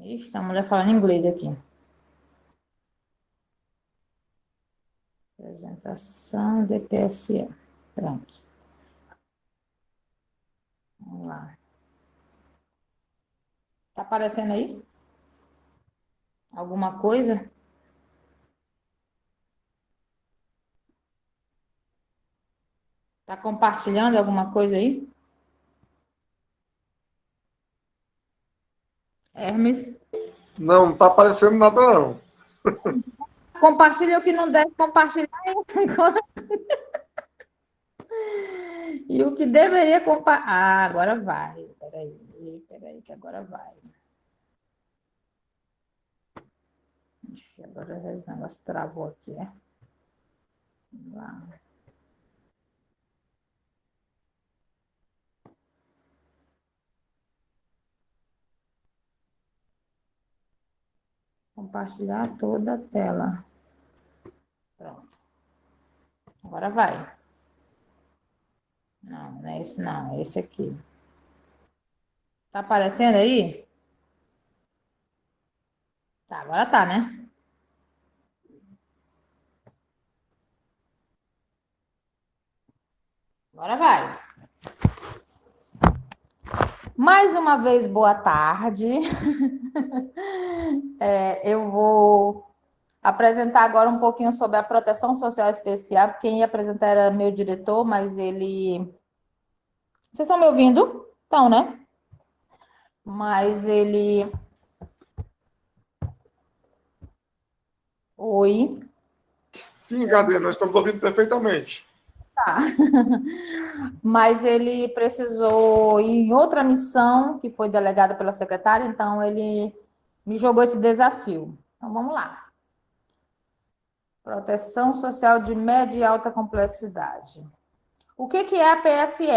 Ixi, tá a mulher falando inglês aqui. Apresentação DPSE. Pronto. Vamos lá. Tá aparecendo aí? Alguma coisa? Tá compartilhando alguma coisa aí? Hermes? Não, não tá aparecendo nada, não. Compartilha o que não deve compartilhar e o que deveria compartilhar. Ah, agora vai. Peraí, que agora vai. Ixi, agora o negócio travou aqui, né? Vamos lá. Compartilhar toda a tela. Pronto. Agora vai. Não, não é esse não, é esse aqui. Tá aparecendo aí? Tá, agora tá, né? Agora vai. Mais uma vez, boa tarde. Eu vou apresentar agora um pouquinho sobre a proteção social especial. Quem ia apresentar era meu diretor, mas ele. Vocês estão me ouvindo? Estão, né? Mas ele. Oi. Sim, Gabriel, nós estamos ouvindo perfeitamente. Tá. Mas ele precisou ir em outra missão, que foi delegada pela secretária, então ele me jogou esse desafio. Então vamos lá. Proteção social de média e alta complexidade. O que é a PSE?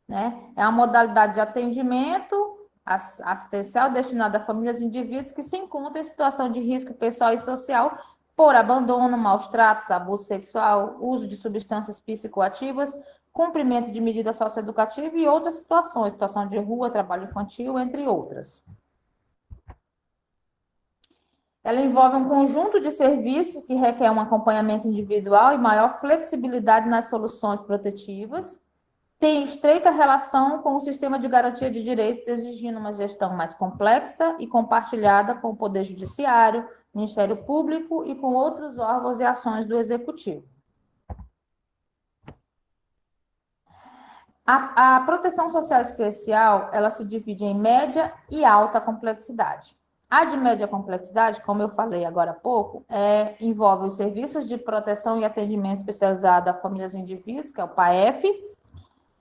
Né? É uma modalidade de atendimento assistencial destinada a famílias e indivíduos que se encontram em situação de risco pessoal e social por abandono, maus tratos, abuso sexual, uso de substâncias psicoativas, cumprimento de medida socioeducativa e outras situações, situação de rua, trabalho infantil, entre outras. Ela envolve um conjunto de serviços que requer um acompanhamento individual e maior flexibilidade nas soluções protetivas, tem estreita relação com o sistema de garantia de direitos, exigindo uma gestão mais complexa e compartilhada com o Poder Judiciário, Ministério Público e com outros órgãos e ações do Executivo. A proteção social especial, ela se divide em média e alta complexidade. A de média complexidade, como eu falei agora há pouco, envolve os serviços de proteção e atendimento especializado a famílias e indivíduos, que é o PAEF,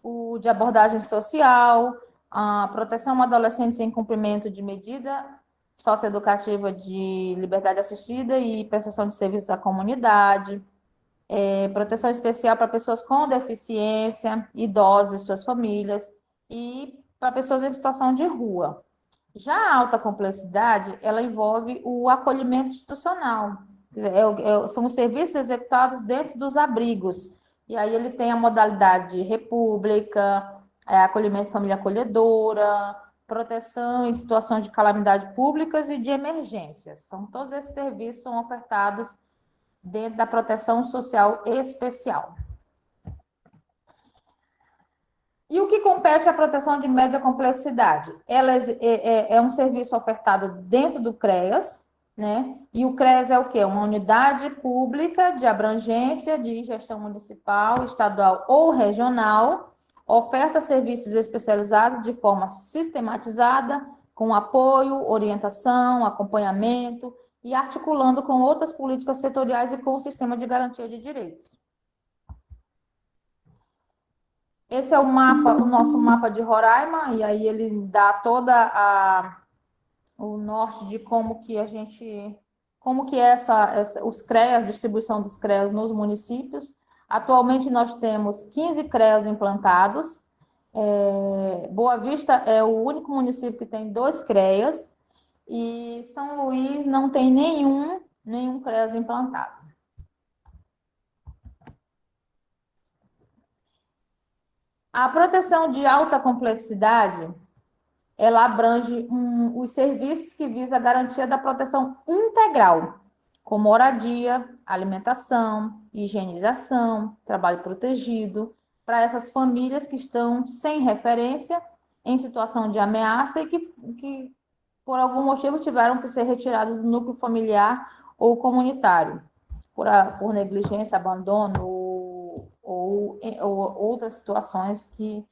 o de abordagem social, a proteção a adolescentes em cumprimento de medida socioeducativa de liberdade assistida e prestação de serviços à comunidade, proteção especial para pessoas com deficiência, idosos e suas famílias, e para pessoas em situação de rua. Já a alta complexidade, ela envolve o acolhimento institucional, são os serviços executados dentro dos abrigos, e aí ele tem a modalidade de república, acolhimento de família acolhedora, proteção em situações de calamidade públicas e de emergências. São todos esses serviços são ofertados dentro da proteção social especial. E o que compete à proteção de média complexidade? Ela é um serviço ofertado dentro do CREAS, né? E o CREAS é o quê? Uma unidade pública de abrangência de gestão municipal, estadual ou regional, oferta serviços especializados de forma sistematizada, com apoio, orientação, acompanhamento e articulando com outras políticas setoriais e com o sistema de garantia de direitos. Esse é o mapa, o nosso mapa de Roraima, e aí ele dá o norte de como que a gente, como que é os CREAS, a distribuição dos CREAS nos municípios. Atualmente nós temos 15 CREAS implantados. Boa Vista é o único município que tem 2 CREAS, e São Luís não tem nenhum CREAS implantado. A proteção de alta complexidade, ela abrange os serviços que visam a garantia da proteção integral, como moradia, alimentação, higienização, trabalho protegido, para essas famílias que estão sem referência, em situação de ameaça e que por algum motivo tiveram que ser retirados do núcleo familiar ou comunitário, por negligência, abandono ou outras situações que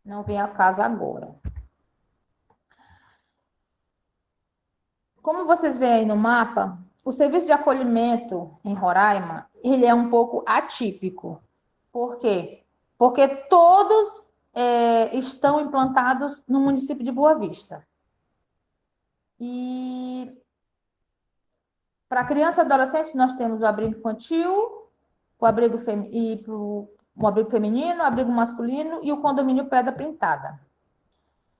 não vêm a caso agora. Como vocês veem aí no mapa, o serviço de acolhimento em Roraima, ele é um pouco atípico. Por quê? Porque todos estão implantados no município de Boa Vista. E para criança e adolescente, nós temos o abrigo infantil, o abrigo feminino, o abrigo masculino e o condomínio Pedra Pintada,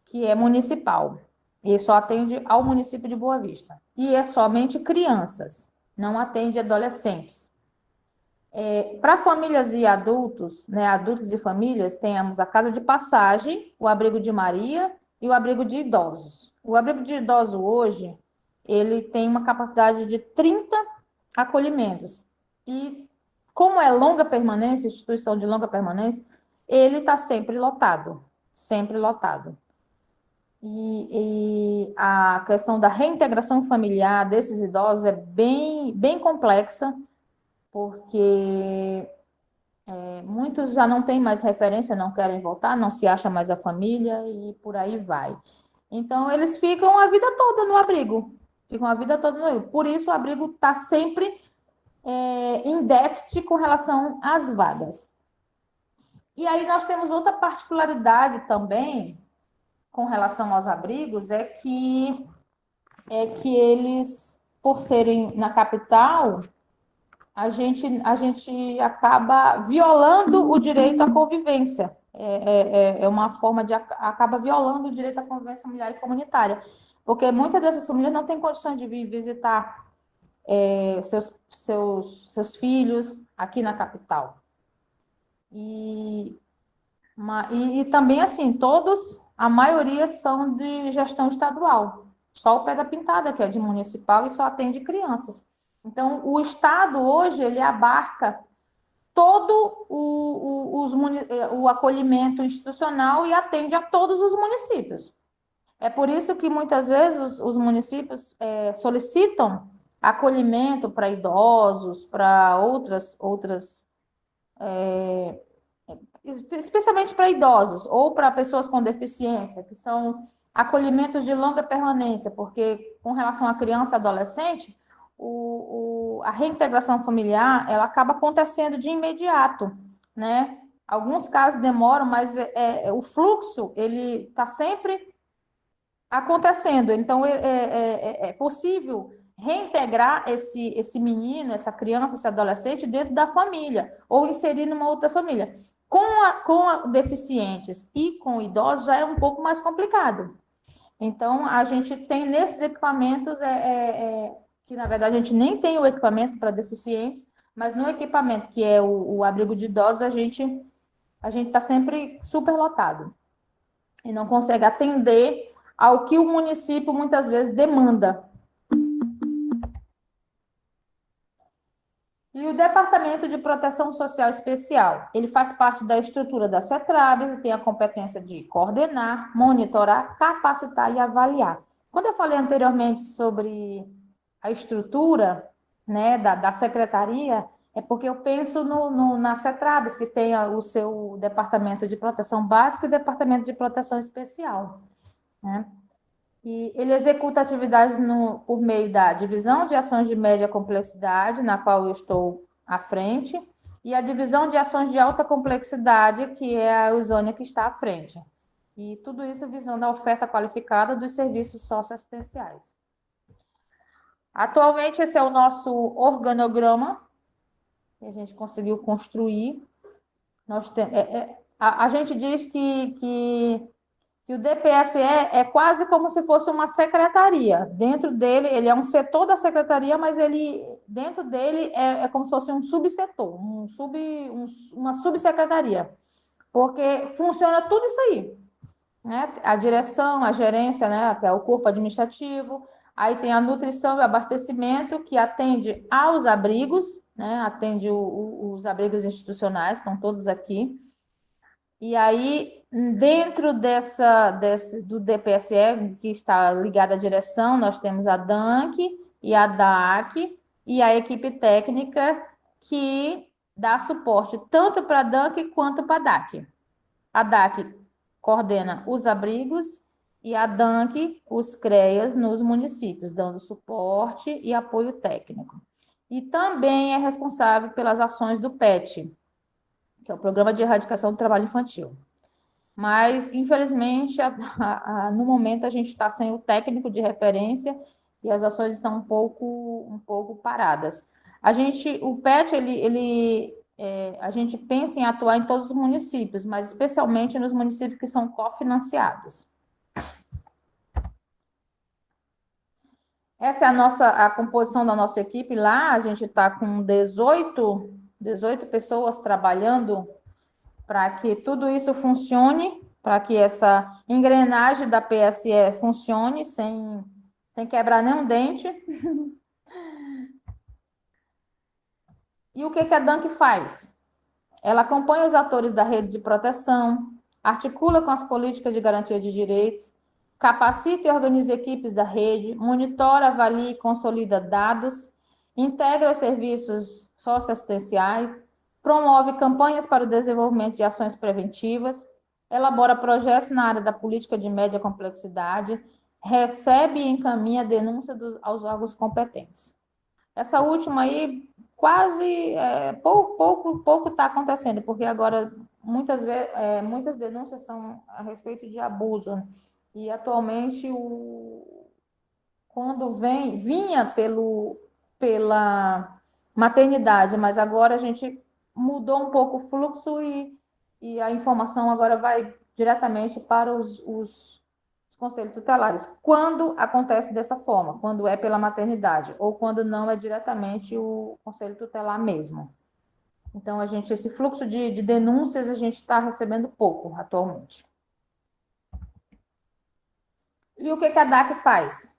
que é municipal. E só atende ao município de Boa Vista. E é somente crianças, não atende adolescentes. Para famílias e adultos, né, adultos e famílias, temos a Casa de Passagem, o Abrigo de Maria e o Abrigo de Idosos. O Abrigo de Idosos hoje, ele tem uma capacidade de 30 acolhimentos. E como é longa permanência, instituição de longa permanência, ele está sempre lotado, sempre lotado. E a questão da reintegração familiar desses idosos é bem complexa, porque muitos já não têm mais referência, não querem voltar, não se acha mais a família e por aí vai. Então, eles ficam a vida toda no abrigo. Ficam a vida toda no abrigo. Por isso, o abrigo está sempre em déficit com relação às vagas. E aí nós temos outra particularidade também com relação aos abrigos, é que eles, por serem na capital, a gente acaba violando o direito à convivência. É uma forma de acaba violando o direito à convivência familiar e comunitária, porque muitas dessas famílias não têm condições de vir visitar seus filhos aqui na capital. E também, assim, a maioria são de gestão estadual. Só o Pedra Pintada, que é de municipal, e só atende crianças. Então, o Estado, hoje, ele abarca todo o acolhimento institucional e atende a todos os municípios. É por isso que, muitas vezes, os municípios solicitam acolhimento para idosos, para outras especialmente para idosos ou para pessoas com deficiência, que são acolhimentos de longa permanência, porque com relação à criança e adolescente, a reintegração familiar, ela acaba acontecendo de imediato, né? Alguns casos demoram, mas o fluxo, ele está sempre acontecendo. Então, é possível reintegrar esse menino, essa criança, esse adolescente dentro da família, ou inserir numa outra família. Com deficientes e com idosos já é um pouco mais complicado. Então, a gente tem nesses equipamentos, que na verdade a gente nem tem o equipamento para deficientes, mas no equipamento que é o abrigo de idosos, a gente está sempre superlotado e não consegue atender ao que o município muitas vezes demanda. E o Departamento de Proteção Social Especial, ele faz parte da estrutura da CETRABS e tem a competência de coordenar, monitorar, capacitar e avaliar. Quando eu falei anteriormente sobre a estrutura, né, da secretaria, é porque eu penso na CETRABS, que tem o seu Departamento de Proteção Básica e o Departamento de Proteção Especial, né? E ele executa atividades por meio da divisão de ações de média complexidade, na qual eu estou à frente, e a divisão de ações de alta complexidade, que é a Eusânia que está à frente. E tudo isso visando a oferta qualificada dos serviços socioassistenciais. Atualmente, esse é o nosso organograma que a gente conseguiu construir. A gente diz que o DPSE é quase como se fosse uma secretaria. Dentro dele, ele é um setor da secretaria, mas dentro dele é como se fosse um subsetor, uma subsecretaria, porque funciona tudo isso aí. né? A direção, a gerência, né? Que é o corpo administrativo. Aí tem a nutrição e o abastecimento, que atende aos abrigos, né? Atende os abrigos institucionais, estão todos aqui. E aí, dentro do DPSE, que está ligado à direção, nós temos a DANC e a DAC, e a equipe técnica que dá suporte tanto para a DANC quanto para a DAC. A DAC coordena os abrigos e a DANC os CREAs nos municípios, dando suporte e apoio técnico. E também é responsável pelas ações do PET, que é o Programa de Erradicação do Trabalho Infantil. Mas, infelizmente, no momento a gente está sem o técnico de referência e as ações estão um pouco paradas. O PET, a gente pensa em atuar em todos os municípios, mas especialmente nos municípios que são cofinanciados. Essa é a composição da nossa equipe lá. A gente está com 18 pessoas trabalhando para que tudo isso funcione, para que essa engrenagem da PSE funcione sem quebrar nenhum dente. E o que a DANC faz? Ela acompanha os atores da rede de proteção, articula com as políticas de garantia de direitos, capacita e organiza equipes da rede, monitora, avalia e consolida dados, integra os serviços socioassistenciais, promove campanhas para o desenvolvimento de ações preventivas, elabora projetos na área da política de média complexidade, recebe e encaminha denúncia aos órgãos competentes. Essa última aí, quase pouco está acontecendo, porque agora muitas denúncias são a respeito de abuso, né? E atualmente quando vinha pela maternidade, mas agora a gente mudou um pouco o fluxo e a informação agora vai diretamente para os conselhos tutelares. Quando acontece dessa forma, quando é pela maternidade, ou quando não é diretamente o conselho tutelar mesmo. Então, esse fluxo de denúncias a gente está recebendo pouco atualmente. E o que a DAC faz?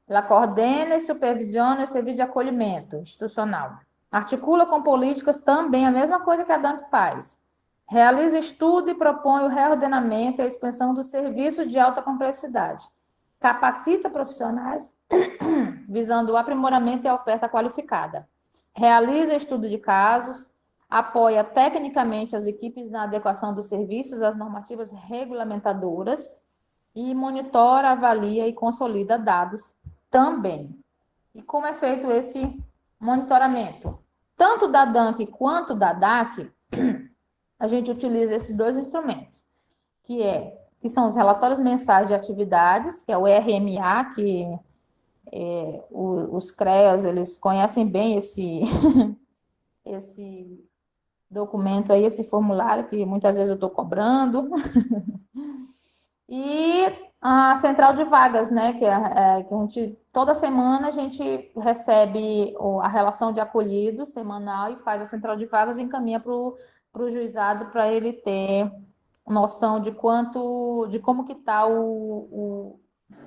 Ela coordena e supervisiona o serviço de acolhimento institucional. Articula com políticas também a mesma coisa que a DANC faz. Realiza estudo e propõe o reordenamento e a expansão dos serviços de alta complexidade. Capacita profissionais visando o aprimoramento e a oferta qualificada. Realiza estudo de casos, apoia tecnicamente as equipes na adequação dos serviços às normativas regulamentadoras e monitora, avalia e consolida dados também. E como é feito esse monitoramento? Tanto da DANC quanto da DAC, a gente utiliza esses dois instrumentos, que são os relatórios mensais de atividades, que é o RMA, que os CREAs, eles conhecem bem esse documento aí, esse formulário, que muitas vezes eu estou cobrando. E a central de vagas, né, que a gente, toda semana a gente recebe a relação de acolhidos semanal e faz a central de vagas e encaminha para o juizado para ele ter noção de como que está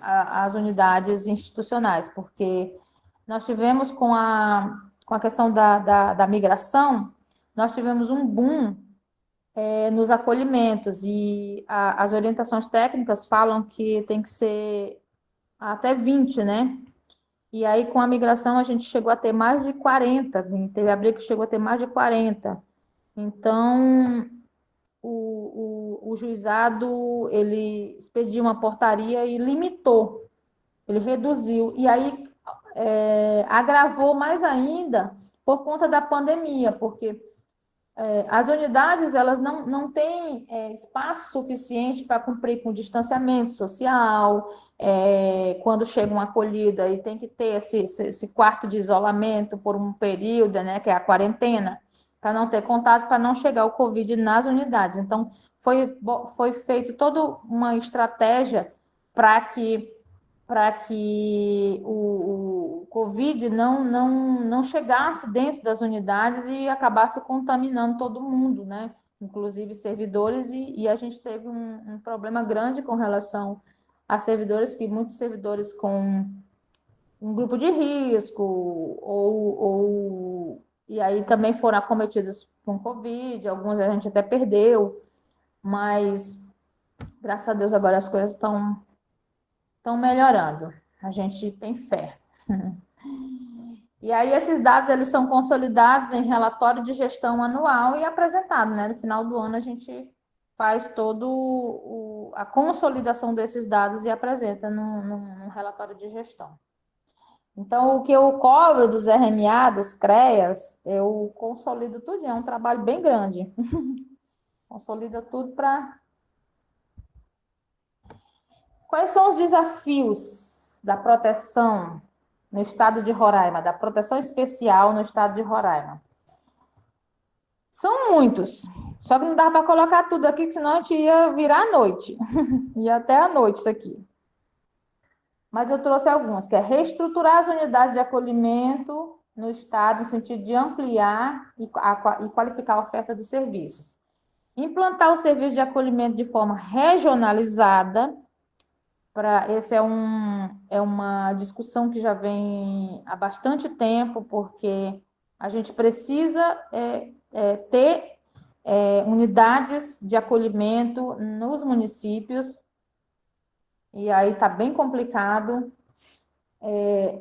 as unidades institucionais, porque nós tivemos com a questão da migração, nós tivemos um boom nos acolhimentos, e as orientações técnicas falam que tem que ser até 20, né? E aí, com a migração, a gente chegou a ter mais de 40, teve abrigo que chegou a ter mais de 40. Então, o juizado, ele expediu uma portaria e limitou, ele reduziu, e aí agravou mais ainda por conta da pandemia, porque as unidades, elas não têm espaço suficiente para cumprir com o distanciamento social, quando chega uma acolhida e tem que ter esse quarto de isolamento por um período, né, que é a quarentena, para não ter contato, para não chegar o Covid nas unidades. Então, foi feito toda uma estratégia para que o Covid não chegasse dentro das unidades e acabasse contaminando todo mundo, né? inclusive servidores, e a gente teve um problema grande com relação a servidores, que muitos servidores com um grupo de risco, e aí também foram acometidos com Covid, alguns a gente até perdeu, mas graças a Deus agora as coisas estão melhorando. A gente tem fé. E aí esses dados eles são consolidados em relatório de gestão anual e apresentado, né? No final do ano a gente faz todo a consolidação desses dados e apresenta no relatório de gestão. Então, o que eu cobro dos RMA, dos CREAs, eu consolido tudo, é um trabalho bem grande. Consolida tudo para... Quais são os desafios da proteção no estado de Roraima, da proteção especial no estado de Roraima? São muitos, só que não dá para colocar tudo aqui, senão a gente ia virar a noite. Ia até a noite isso aqui. Mas eu trouxe alguns, que é reestruturar as unidades de acolhimento no estado, no sentido de ampliar e qualificar a oferta dos serviços. Implantar o serviço de acolhimento de forma regionalizada. Essa é uma discussão que já vem há bastante tempo, porque a gente precisa ter unidades de acolhimento nos municípios, e aí está bem complicado.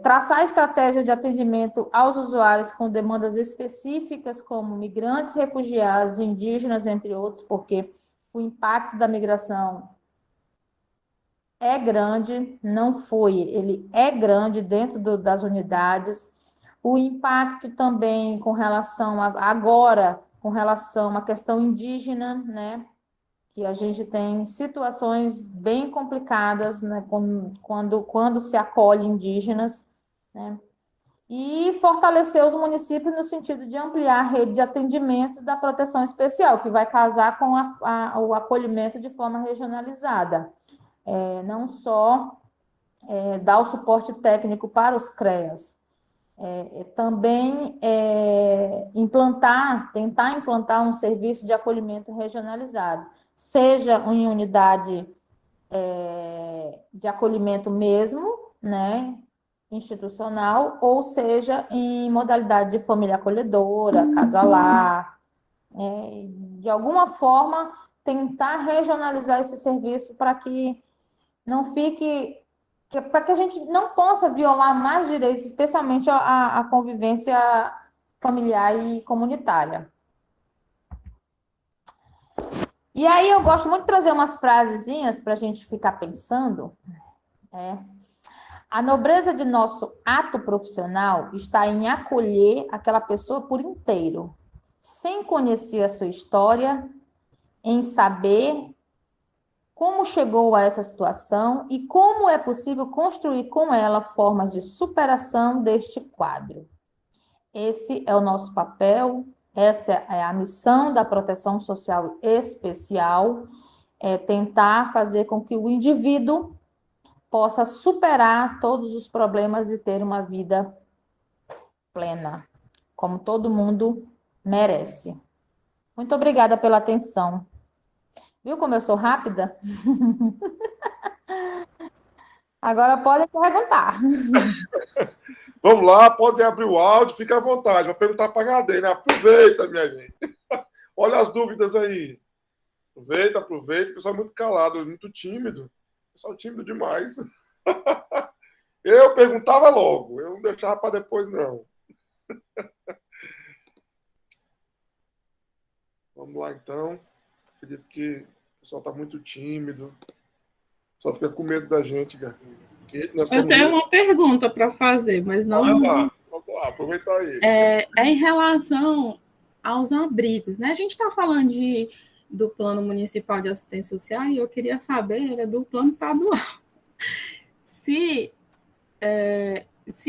Traçar estratégia de atendimento aos usuários com demandas específicas, como migrantes, refugiados, indígenas, entre outros, porque o impacto da migração é grande, não foi, ele é grande dentro das unidades. O impacto também com relação com relação à questão indígena, né? Que a gente tem situações bem complicadas, né, quando se acolhe indígenas, né? E fortalecer os municípios no sentido de ampliar a rede de atendimento da proteção especial, que vai casar com o acolhimento de forma regionalizada. Não só dar o suporte técnico para os CREAs, também tentar implantar um serviço de acolhimento regionalizado, seja em unidade de acolhimento mesmo, né, institucional, ou seja em modalidade de família acolhedora, casa-lar, de alguma forma tentar regionalizar esse serviço para que não fique, para que a gente não possa violar mais direitos, especialmente a convivência familiar e comunitária. E aí eu gosto muito de trazer umas frasezinhas para a gente ficar pensando. A nobreza de nosso ato profissional está em acolher aquela pessoa por inteiro, sem conhecer a sua história, em saber como chegou a essa situação e como é possível construir com ela formas de superação deste quadro. Esse é o nosso papel, essa é a missão da proteção social especial, tentar fazer com que o indivíduo possa superar todos os problemas e ter uma vida plena, como todo mundo merece. Muito obrigada pela atenção. Viu como eu sou rápida? Agora podem perguntar. Vamos lá, podem abrir o áudio, fica à vontade. Vou perguntar para a Gadeira, né? Aproveita, minha gente. Olha as dúvidas aí. Aproveita, o pessoal é muito calado, muito tímido. O pessoal tímido demais. Eu perguntava logo, eu não deixava para depois, não. Vamos lá, então. Acredito que o pessoal está muito tímido. Só fica com medo da gente, Gadeira. Eu tenho uma pergunta para fazer, mas não. Vamos lá, aproveita aí. Em relação aos abrigos, né? A gente está falando do Plano Municipal de Assistência Social e eu queria saber do Plano Estadual. Se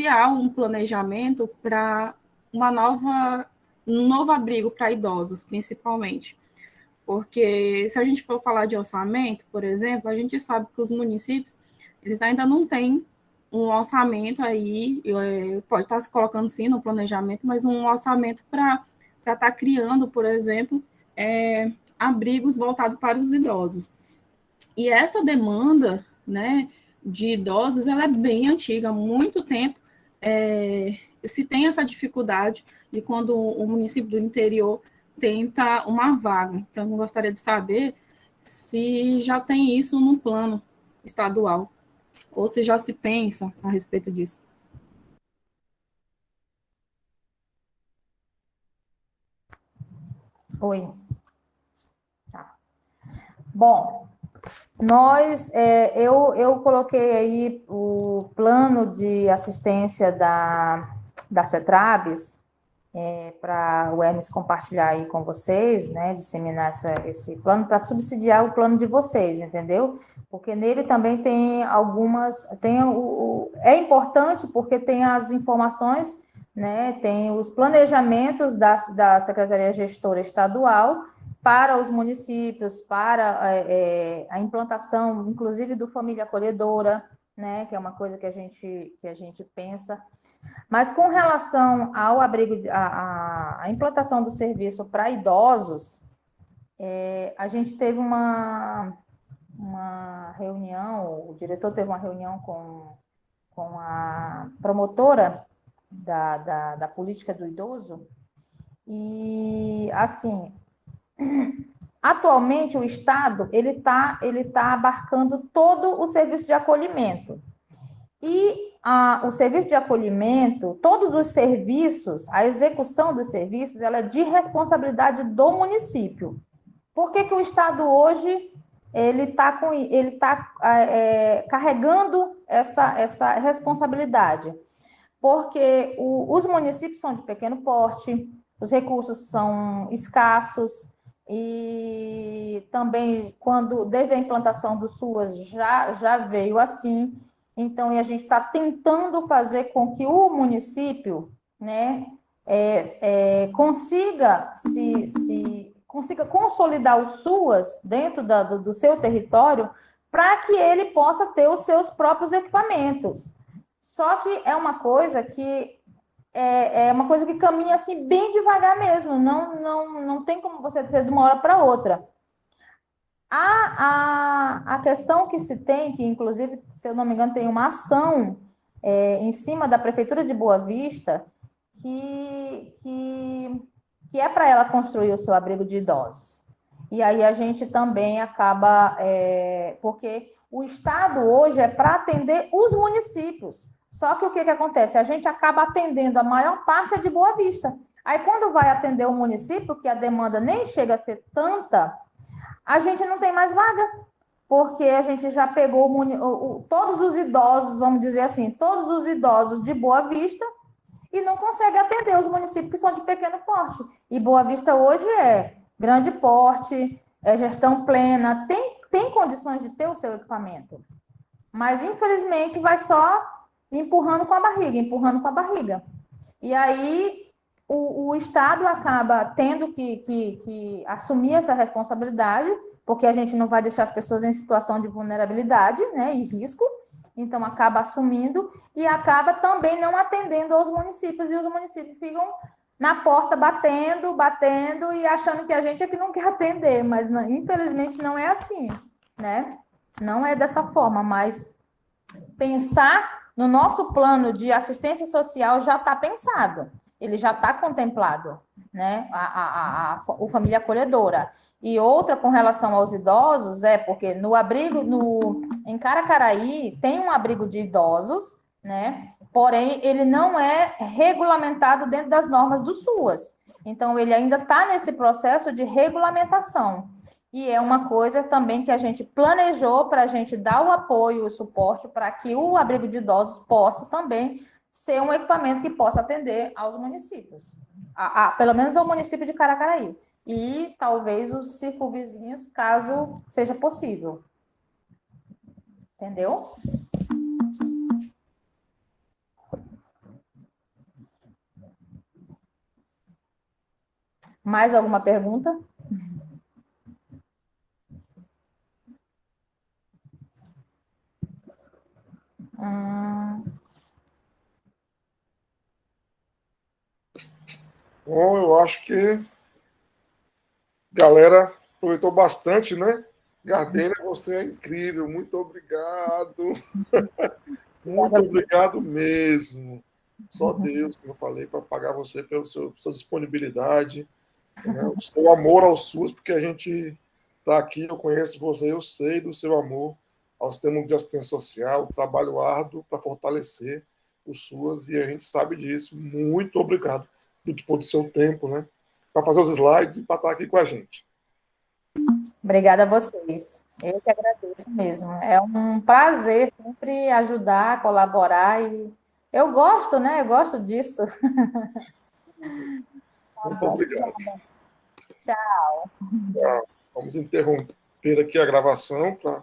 há um planejamento para um novo abrigo para idosos, principalmente. Porque se a gente for falar de orçamento, por exemplo, a gente sabe que os municípios eles ainda não têm um orçamento aí, pode estar se colocando sim no planejamento, mas um orçamento para estar criando, por exemplo, abrigos voltados para os idosos. E essa demanda, né, de idosos, ela é bem antiga, há muito tempo se tem essa dificuldade de quando o município do interior tenta uma vaga. Então, eu gostaria de saber se já tem isso no plano estadual, ou se já se pensa a respeito disso. Oi. Tá. Bom, eu coloquei aí o plano de assistência da CETRABS, para o Hermes compartilhar aí com vocês, né, disseminar esse plano para subsidiar o plano de vocês, entendeu? Porque nele também tem é importante porque tem as informações, né, tem os planejamentos da Secretaria Gestora Estadual para os municípios, para a implantação, inclusive do Família Acolhedora, né, que é uma coisa que a gente pensa. Mas com relação ao abrigo, a implantação do serviço para idosos, a gente teve uma reunião, o diretor teve uma reunião com a promotora da política do idoso, e, assim, atualmente o Estado ele tá abarcando todo o serviço de acolhimento. E o serviço de acolhimento, todos os serviços, a execução dos serviços, ela é de responsabilidade do município. Por que o Estado hoje ele está carregando essa responsabilidade? Porque os municípios são de pequeno porte, os recursos são escassos, e também, desde a implantação do SUAS, já veio assim. Então, a gente está tentando fazer com que o município, né, consiga consolidar o SUAS dentro do seu território, para que ele possa ter os seus próprios equipamentos. Só que é uma coisa que caminha assim bem devagar mesmo, não tem como você ter de uma hora para outra. A questão que se tem, que inclusive, se eu não me engano, tem uma ação em cima da Prefeitura de Boa Vista, que é para ela construir o seu abrigo de idosos. E aí a gente também acaba, porque o Estado hoje é para atender os municípios. Só que o que acontece? A gente acaba atendendo a maior parte de Boa Vista. Aí, quando vai atender o município, que a demanda nem chega a ser tanta, a gente não tem mais vaga, porque a gente já pegou todos os idosos, vamos dizer assim, todos os idosos de Boa Vista, e não consegue atender os municípios que são de pequeno porte. E Boa Vista hoje é grande porte, é gestão plena, tem condições de ter o seu equipamento. Mas, infelizmente, vai só empurrando com a barriga. E aí, o Estado acaba tendo que assumir essa responsabilidade, porque a gente não vai deixar as pessoas em situação de vulnerabilidade, né, e risco. Então, acaba assumindo e acaba também não atendendo aos municípios, e os municípios ficam na porta batendo e achando que a gente é que não quer atender, mas não, infelizmente não é assim, né? Não é dessa forma, mas pensar no nosso plano de assistência social já está pensado, ele já está contemplado, né? O Família Acolhedora. E outra com relação aos idosos porque no abrigo, em Caracaraí, tem um abrigo de idosos, né? Porém, ele não é regulamentado dentro das normas do SUAS. Então, ele ainda está nesse processo de regulamentação. E é uma coisa também que a gente planejou para a gente dar o apoio, o suporte, para que o abrigo de idosos possa também ser um equipamento que possa atender aos municípios. Pelo menos ao município de Caracaraí. E talvez os circunvizinhos, caso seja possível. Entendeu? Mais alguma pergunta? Bom, eu acho que Galera, aproveitou bastante, né? Gardênia, você é incrível. Muito obrigado. Muito obrigado mesmo. Só Deus, como eu falei, para pagar você pela sua disponibilidade, né? O seu amor aos SUS, porque a gente está aqui, eu conheço você, eu sei do seu amor ao sistema de assistência social, o trabalho árduo para fortalecer o SUS, e a gente sabe disso. Muito obrigado por dispor do seu tempo, né? Para fazer os slides e para estar aqui com a gente. Obrigada a vocês. Eu que agradeço mesmo. É um prazer sempre ajudar, colaborar e eu gosto, né? Eu gosto disso. Muito obrigado. Tchau. Vamos interromper aqui a gravação para